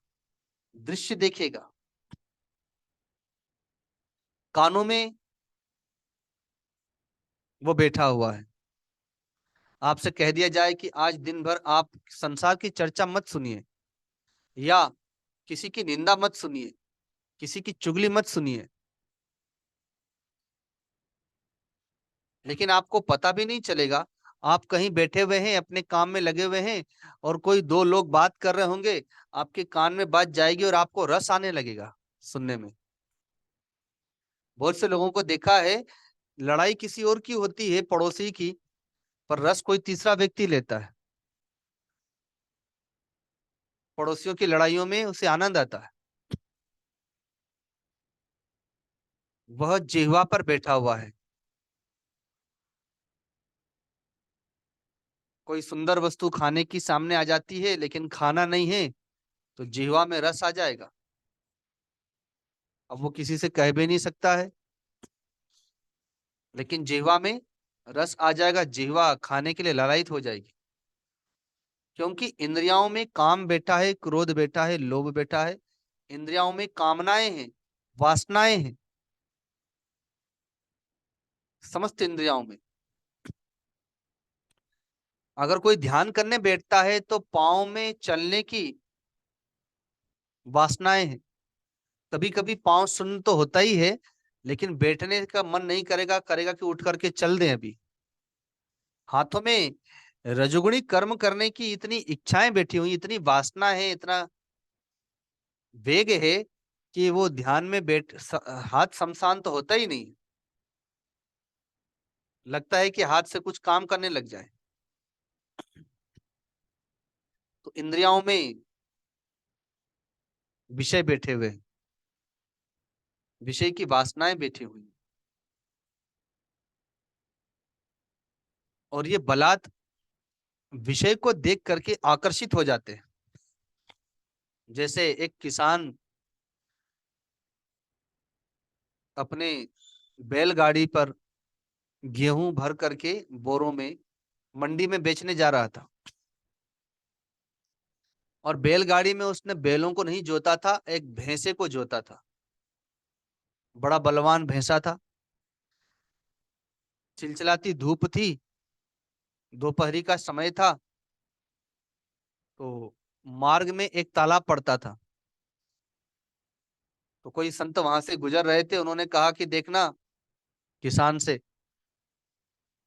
दृश्य देखेगा। कानों में वो बैठा हुआ है। आपसे कह दिया जाए कि आज दिन भर आप संसार की चर्चा मत सुनिए, या किसी की निंदा मत सुनिए, किसी की चुगली मत सुनिए, लेकिन आपको पता भी नहीं चलेगा। आप कहीं बैठे हुए हैं, अपने काम में लगे हुए हैं, और कोई दो लोग बात कर रहे होंगे, आपके कान में बात जाएगी और आपको रस आने लगेगा सुनने में। बहुत से लोगों को देखा है, लड़ाई किसी और की होती है, पड़ोसी की, पर रस कोई तीसरा व्यक्ति लेता है। पड़ोसियों की लड़ाइयों में उसे आनंद आता है। वह जिह्वा पर बैठा हुआ है। कोई सुंदर वस्तु खाने की सामने आ जाती है, लेकिन खाना नहीं है, तो जिह्वा में रस आ जाएगा। अब वो किसी से कह भी नहीं सकता है, लेकिन जिह्वा में रस आ जाएगा, जिह्वा खाने के लिए ललायित हो जाएगी। क्योंकि इंद्रियाओं में काम बैठा है, क्रोध बैठा है, लोभ बैठा है। इंद्रियाओं में कामनाएं हैं, वासनाएं हैं, समस्त इंद्रियाओं में। अगर कोई ध्यान करने बैठता है तो पाँव में चलने की वासनाएं हैं। कभी कभी पाँव सुन्न तो होता ही है, लेकिन बैठने का मन नहीं करेगा, करेगा कि उठ करके चल दें अभी। हाथों में रजोगुणी कर्म करने की इतनी इच्छाएं बैठी हुई, इतनी वासना है, इतना वेग है कि वो ध्यान में हाथ शमशान तो होता ही नहीं। लगता है कि हाथ से कुछ काम करने लग जाए। तो इंद्रियाओं में विषय बैठे हुए हैं, विषय की वासनाएं बैठी हुई, और ये बलात् विषय को देख करके आकर्षित हो जाते हैं। जैसे एक किसान अपने बैलगाड़ी पर गेहूं भर करके बोरों में मंडी में बेचने जा रहा था, और बैलगाड़ी में उसने बैलों को नहीं जोता था, एक भैंसे को जोता था। बड़ा बलवान भैंसा था। चिलचिलाती धूप थी, दोपहरी का समय था। तो मार्ग में एक तालाब पड़ता था। तो कोई संत वहां से गुजर रहे थे, उन्होंने कहा कि देखना किसान से,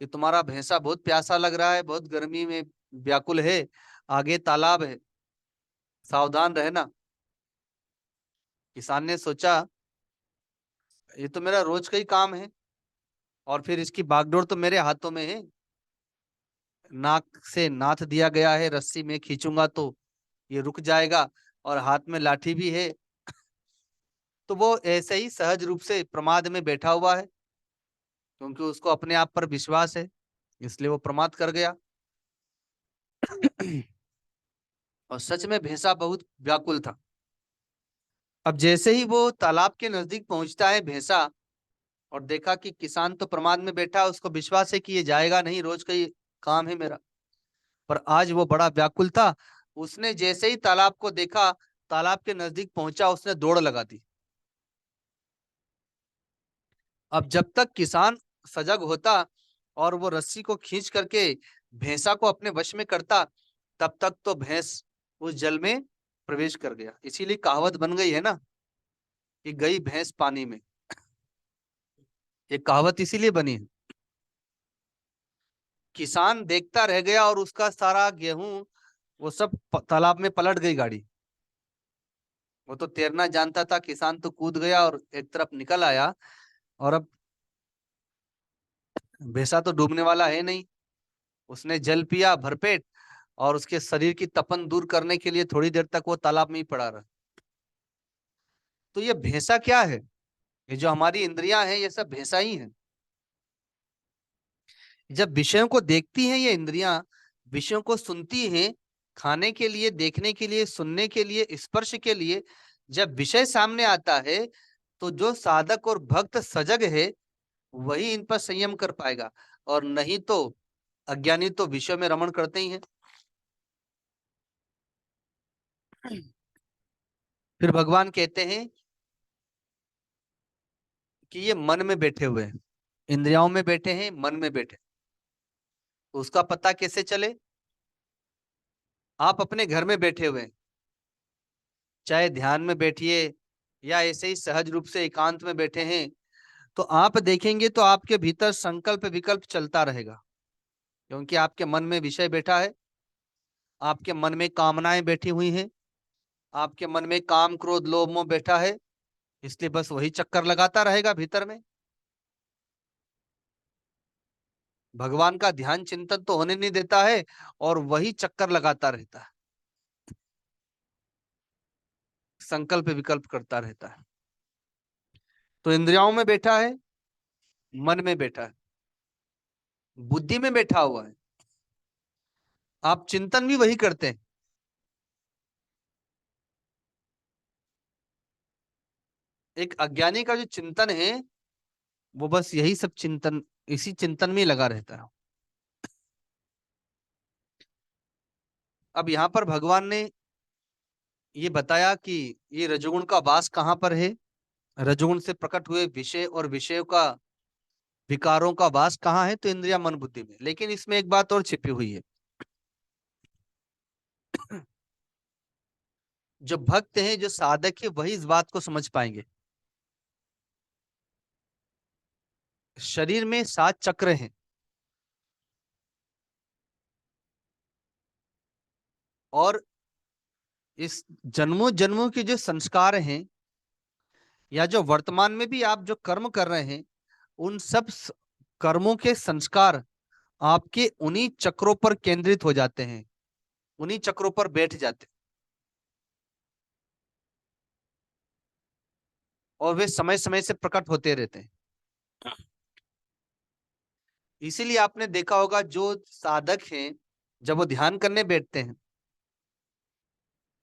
कि तुम्हारा भैंसा बहुत प्यासा लग रहा है, बहुत गर्मी में व्याकुल है, आगे तालाब है, सावधान रहना। किसान ने सोचा ये तो मेरा रोज का ही काम है, और फिर इसकी बागडोर तो मेरे हाथों में है। नाक से नाथ दिया गया है, रस्सी में खींचूंगा तो ये रुक जाएगा, और हाथ में लाठी भी है। तो वो ऐसे ही सहज रूप से प्रमाद में बैठा हुआ है, क्योंकि उसको अपने आप पर विश्वास है, इसलिए वो प्रमाद कर गया। और सच में भैंसा बहुत व्याकुल था। अब जैसे ही वो तालाब के नजदीक पहुंचता है भैंसा, और देखा कि किसान तो प्रमाद में बैठा, उसको विश्वास है कि ये जाएगा नहीं, रोज का ही काम है मेरा। पर आज वो बड़ा व्याकुल था। उसने जैसे ही तालाब को देखा, तालाब के नजदीक पहुंचा, उसने दौड़ लगा दी। अब जब तक किसान सजग होता और वो रस्सी को खींच करके भैंसा को अपने वश में करता, तब तक तो भैंस उस जल में प्रवेश कर गया। इसीलिए कहावत बन गई है ना, कि गई भैंस पानी में। ये कहावत इसीलिए बनी है। किसान देखता रह गया, और उसका सारा गेहूं वो सब तालाब में पलट गई गाड़ी। वो तो तैरना जानता था, किसान तो कूद गया और एक तरफ निकल आया। और अब भैंसा तो डूबने वाला है नहीं, उसने जल पिया भरपेट, और उसके शरीर की तपन दूर करने के लिए थोड़ी देर तक वो तालाब में ही पड़ा रहा। तो ये भैंसा क्या है? ये जो हमारी इंद्रियां हैं, ये सब भैंसा ही है। जब विषयों को देखती हैं ये इंद्रियां, विषयों को सुनती हैं, खाने के लिए, देखने के लिए, सुनने के लिए, स्पर्श के लिए, जब विषय सामने आता है, तो जो साधक और भक्त सजग है वही इन पर संयम कर पाएगा, और नहीं तो अज्ञानी तो विषय में रमण करते ही हैं। फिर भगवान कहते हैं कि ये मन में बैठे हुए हैं, इंद्रियाओं में बैठे हैं, मन में बैठे। तो उसका पता कैसे चले? आप अपने घर में बैठे हुए हैं, चाहे ध्यान में बैठिए या ऐसे ही सहज रूप से एकांत में बैठे हैं, तो आप देखेंगे तो आपके भीतर संकल्प विकल्प चलता रहेगा, क्योंकि आपके मन में विषय बैठा है, आपके मन में कामनाएं बैठी हुई हैं, आपके मन में काम क्रोध लोभ मोह बैठा है। इसलिए बस वही चक्कर लगाता रहेगा भीतर में। भगवान का ध्यान चिंतन तो होने नहीं देता है, और वही चक्कर लगाता रहता है, संकल्प विकल्प करता रहता है। तो इंद्रियाओं में बैठा है, मन में बैठा है, बुद्धि में बैठा हुआ है। आप चिंतन भी वही करते हैं। एक अज्ञानी का जो चिंतन है, वो बस यही सब चिंतन, इसी चिंतन में ही लगा रहता है। अब यहाँ पर भगवान ने ये बताया कि ये रजोगुण का वास कहाँ पर है, रजोगुण से प्रकट हुए विषय और विषयों का, विकारों का वास कहाँ है, तो इंद्रिया मन बुद्धि में। लेकिन इसमें एक बात और छिपी हुई है। जो भक्त हैं, जो साधक है, वही इस बात को समझ पाएंगे। शरीर में 7 चक्र हैं, और इस जन्मों जन्मों के जो संस्कार हैं, या जो वर्तमान में भी आप जो कर्म कर रहे हैं, उन सब कर्मों के संस्कार आपके उन्हीं चक्रों पर केंद्रित हो जाते हैं, उन्हीं चक्रों पर बैठ जाते हैं, और वे समय समय से प्रकट होते रहते हैं। इसीलिए आपने देखा होगा, जो साधक हैं, जब वो ध्यान करने बैठते हैं,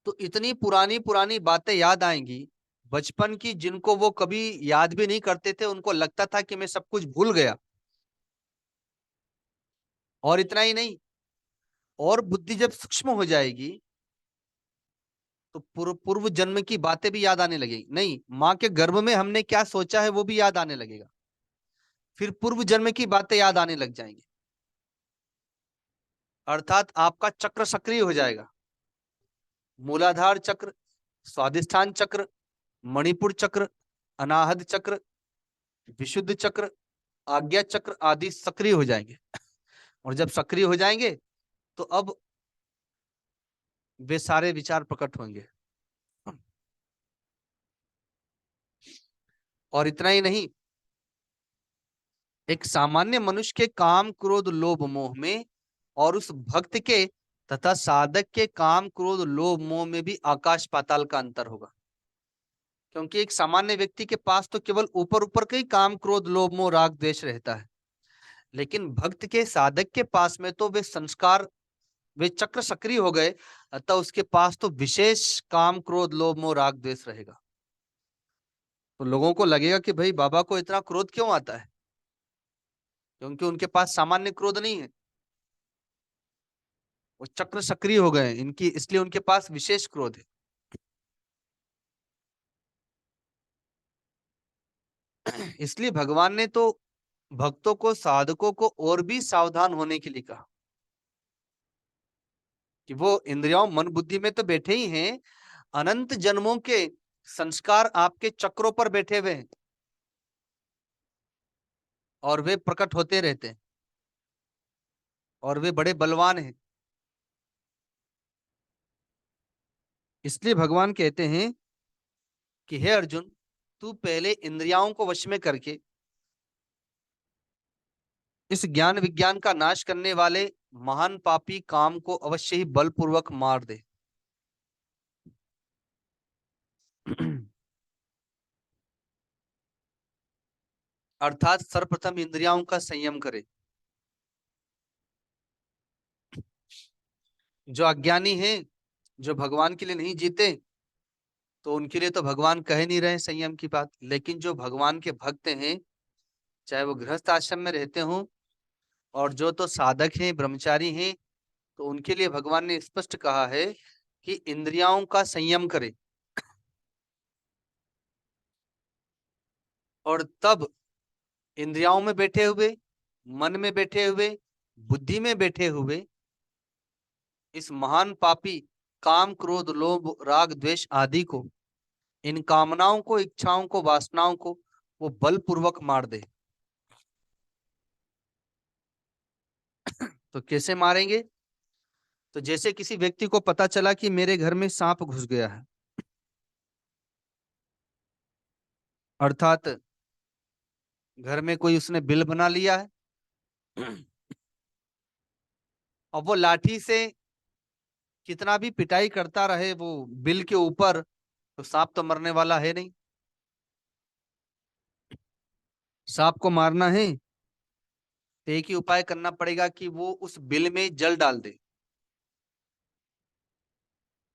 तो इतनी पुरानी पुरानी बातें याद आएंगी बचपन की, जिनको वो कभी याद भी नहीं करते थे। उनको लगता था कि मैं सब कुछ भूल गया। और इतना ही नहीं, और बुद्धि जब सूक्ष्म हो जाएगी तो पूर्व जन्म की बातें भी याद आने लगेगी। नहीं, माँ के गर्भ में हमने क्या सोचा है वो भी याद आने लगेगा। फिर पूर्व जन्म की बातें याद आने लग जाएंगी। अर्थात आपका चक्र सक्रिय हो जाएगा। मूलाधार चक्र, स्वादिष्ठान चक्र, मणिपुर चक्र, अनाहत चक्र, विशुद्ध चक्र, आज्ञा चक्र आदि सक्रिय हो जाएंगे। और जब सक्रिय हो जाएंगे तो अब वे सारे विचार प्रकट होंगे। और इतना ही नहीं, एक सामान्य मनुष्य के काम क्रोध लोभ मोह में और उस भक्त के तथा साधक के काम क्रोध लोभ मोह में भी आकाश पाताल का अंतर होगा। क्योंकि एक सामान्य व्यक्ति के पास तो केवल ऊपर ऊपर का ही काम क्रोध लोभ मोह राग द्वेष रहता है, लेकिन भक्त के साधक के पास में तो वे संस्कार, वे चक्र सक्रिय हो गए, अतः उसके पास तो विशेष काम क्रोध लोभ मोह राग द्वेष रहेगा। तो लोगों को लगेगा कि भाई बाबा को इतना क्रोध क्यों आता है, क्योंकि उनके पास सामान्य क्रोध नहीं है, वो चक्र सक्रिय हो गए इनकी, इसलिए उनके पास विशेष क्रोध है। इसलिए भगवान ने तो भक्तों को, साधकों को और भी सावधान होने के लिए कहा कि वो इंद्रियों मन बुद्धि में तो बैठे ही हैं, अनंत जन्मों के संस्कार आपके चक्रों पर बैठे हुए हैं और वे प्रकट होते रहते हैं और वे बड़े बलवान हैं। इसलिए भगवान कहते हैं कि हे अर्जुन, तू पहले इंद्रियों को वश में करके इस ज्ञान विज्ञान का नाश करने वाले महान पापी काम को अवश्य ही बलपूर्वक मार दे। अर्थात सर्वप्रथम इंद्रियों का संयम करे। जो अज्ञानी हैं, जो भगवान के लिए नहीं जीते, तो उनके लिए तो भगवान कह नहीं रहे संयम की बात। लेकिन जो भगवान के भक्त हैं, चाहे वो गृहस्थ आश्रम में रहते हों और जो तो साधक हैं, ब्रह्मचारी हैं, तो उनके लिए भगवान ने स्पष्ट कहा है कि इंद्रियों का संयम करे। और तब इंद्रियों में बैठे हुए, मन में बैठे हुए, बुद्धि में बैठे हुए इस महान पापी काम क्रोध लोभ राग द्वेष आदि को, इन कामनाओं को, इच्छाओं को, वासनाओं को वो बलपूर्वक मार दे। तो कैसे मारेंगे? तो जैसे किसी व्यक्ति को पता चला कि मेरे घर में सांप घुस गया है, अर्थात घर में कोई उसने बिल बना लिया है, और वो लाठी से कितना भी पिटाई करता रहे वो बिल के ऊपर, तो सांप तो मरने वाला है नहीं। सांप को मारना है तो एक ही उपाय करना पड़ेगा कि वो उस बिल में जल डाल दे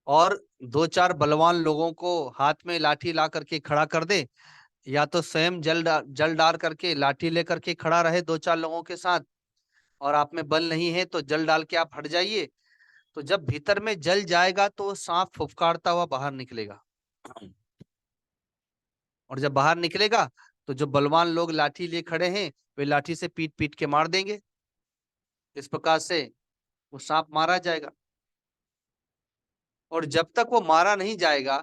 और दो चार बलवान लोगों को हाथ में लाठी ला करके खड़ा कर दे, या तो स्वयं जल डाल करके लाठी लेकर के खड़ा रहे दो चार लोगों के साथ, और आप में बल नहीं है तो जल डाल के आप हट जाइए। तो जब भीतर में जल जाएगा तो सांप फुफकारता हुआ बाहर निकलेगा, और जब बाहर निकलेगा तो जो बलवान लोग लाठी लिए खड़े हैं वे लाठी से पीट पीट के मार देंगे। इस प्रकार से वो सांप मारा जाएगा। और जब तक वो मारा नहीं जाएगा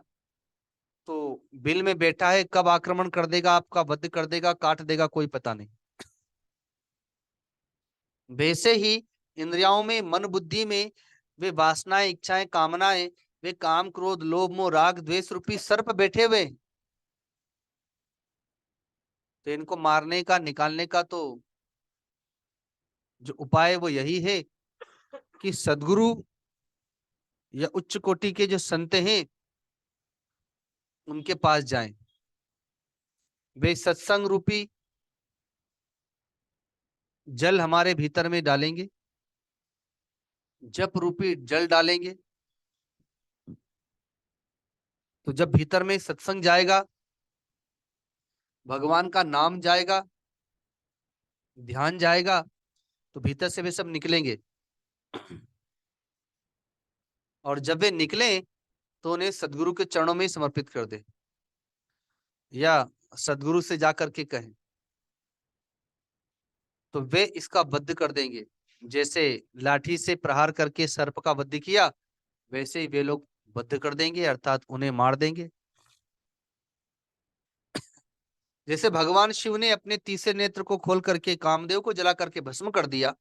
तो बिल में बैठा है, कब आक्रमण कर देगा, आपका वध कर देगा, काट देगा, कोई पता नहीं। वैसे ही इंद्रियों में, मन बुद्धि में वे वासनाएं, इच्छाएं, कामनाएं, वे काम क्रोध लोभ मोह राग द्वेष रूपी सर्प बैठे हुए हैं। तो इनको मारने का, निकालने का तो जो उपाय है वो यही है कि सदगुरु या उच्च कोटि के जो संत हैं उनके पास जाएं। वे सत्संग रूपी जल हमारे भीतर में डालेंगे, जप रूपी जल डालेंगे, तो जब भीतर में सत्संग जाएगा, भगवान का नाम जाएगा, ध्यान जाएगा, तो भीतर से वे सब निकलेंगे। और जब वे निकले तो उन्हें सदगुरु के चरणों में ही समर्पित कर दे, या सदगुरु से जाकर के कहें, तो वे इसका वध कर देंगे। जैसे लाठी से प्रहार करके सर्प का वध किया, वैसे ही वे लोग वध कर देंगे, अर्थात उन्हें मार देंगे। जैसे भगवान शिव ने अपने तीसरे नेत्र को खोल करके कामदेव को जला करके भस्म कर दिया,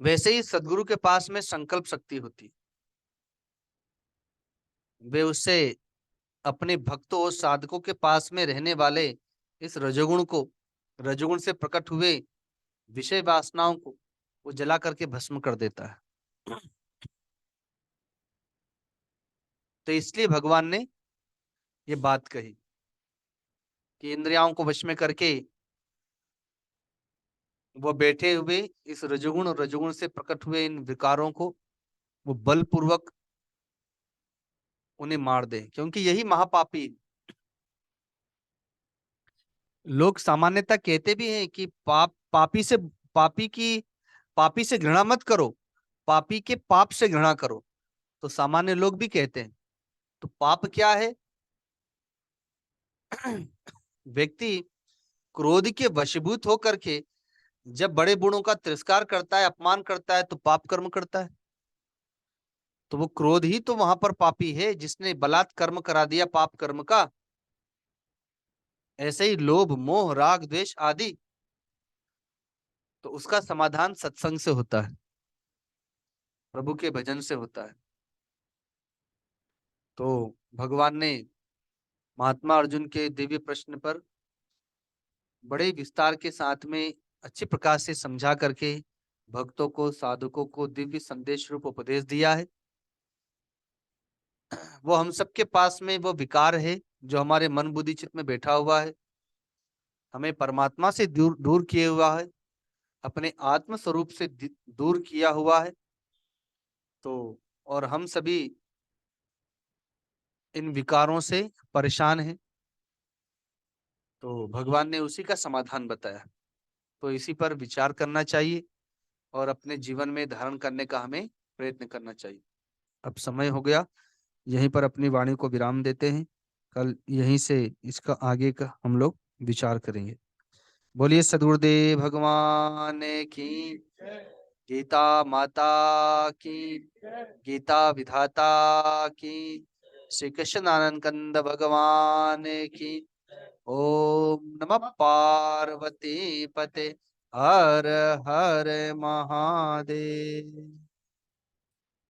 वैसे ही सदगुरु के पास में संकल्प शक्ति होती। वे उससे अपने भक्तों और साधकों के पास में रहने वाले इस रजोगुण को, रजोगुण से प्रकट हुए विषय वासनाओं को वो जला करके भस्म कर देता है। तो इसलिए भगवान ने ये बात कही कि इंद्रियाओं को वश में करके वो बैठे हुए इस रजोगुण और रजोगुण से प्रकट हुए इन विकारों को वो बलपूर्वक उन्हें मार दे, क्योंकि यही महापापी। लोग सामान्यतः कहते भी हैं कि पापी की पापी से घृणा मत करो, पापी के पाप से घृणा करो। तो सामान्य लोग भी कहते हैं। तो पाप क्या है? व्यक्ति क्रोध के वशीभूत होकर के जब बड़े बूढ़ों का तिरस्कार करता है, अपमान करता है, तो पाप कर्म करता है। तो वो क्रोध ही तो वहां पर पापी है, जिसने बलात् कर्म करा दिया पाप कर्म का। ऐसे ही लोभ मोह राग द्वेष आदि, तो उसका समाधान सत्संग से होता है, प्रभु के भजन से होता है। तो भगवान ने महात्मा अर्जुन के दिव्य प्रश्न पर बड़े विस्तार के साथ में अच्छे प्रकार से समझा करके भक्तों को, साधकों को दिव्य संदेश रूप उपदेश दिया है। वो हम सबके पास में वो विकार है जो हमारे मन बुद्धि चित्त में बैठा हुआ है, हमें परमात्मा से दूर दूर किए हुआ है, अपने आत्म स्वरूप से दूर किया हुआ है। तो और हम सभी इन विकारों से परेशान हैं। तो भगवान ने उसी का समाधान बताया। तो इसी पर विचार करना चाहिए और अपने जीवन में धारण करने का हमें प्रयत्न करना चाहिए। अब समय हो गया, यहीं पर अपनी वाणी को विराम देते हैं। कल यहीं से इसका आगे का हम लोग विचार करेंगे। बोलिए सदगुरुदेव भगवान की, गीता माता की, गीता विधाता की, श्री कृष्ण आनंद कंद भगवान की। ओम नमः पार्वती पते, हर हर महादेव।